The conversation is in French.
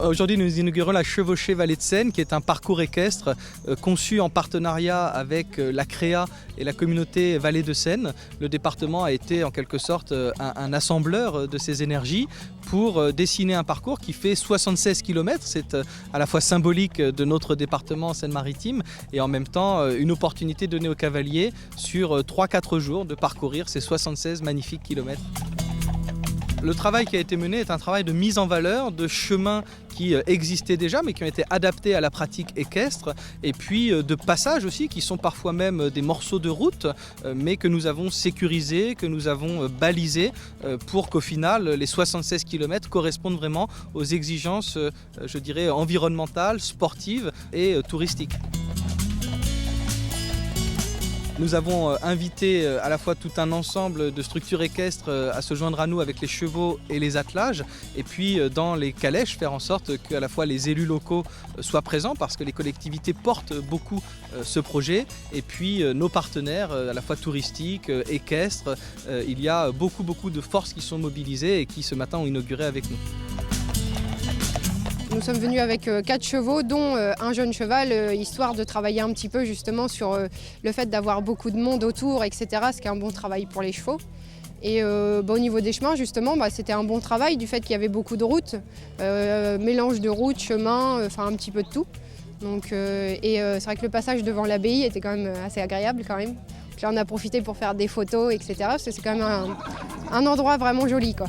Aujourd'hui, nous inaugurons la Chevauchée Vallée de Seine, qui est un parcours équestre conçu en partenariat avec la CREA et la communauté Vallée de Seine. Le département a été en quelque sorte un assembleur de ces énergies pour dessiner un parcours qui fait 76 km. C'est à la fois symbolique de notre département Seine-Maritime et en même temps une opportunité donnée aux cavaliers sur 3-4 jours de parcourir ces 76 magnifiques kilomètres. Le travail qui a été mené est un travail de mise en valeur de chemins qui existaient déjà mais qui ont été adaptés à la pratique équestre et puis de passages aussi qui sont parfois même des morceaux de route mais que nous avons sécurisés, que nous avons balisés pour qu'au final les 76 km correspondent vraiment aux exigences je dirais environnementales, sportives et touristiques. Nous avons invité à la fois tout un ensemble de structures équestres à se joindre à nous avec les chevaux et les attelages et puis dans les calèches faire en sorte qu'à la fois les élus locaux soient présents parce que les collectivités portent beaucoup ce projet et puis nos partenaires à la fois touristiques, équestres. Il y a beaucoup de forces qui sont mobilisées et qui ce matin ont inauguré avec nous. Nous sommes venus avec 4 chevaux, dont un jeune cheval, histoire de travailler un petit peu justement sur le fait d'avoir beaucoup de monde autour, etc., ce qui est un bon travail pour les chevaux. Et au niveau des chemins, justement, c'était un bon travail du fait qu'il y avait beaucoup de routes, mélange de routes, chemins, enfin un petit peu de tout. Donc, c'est vrai que le passage devant l'abbaye était quand même assez agréable quand même. Donc là, on a profité pour faire des photos, etc., parce que c'est quand même un endroit vraiment joli, quoi.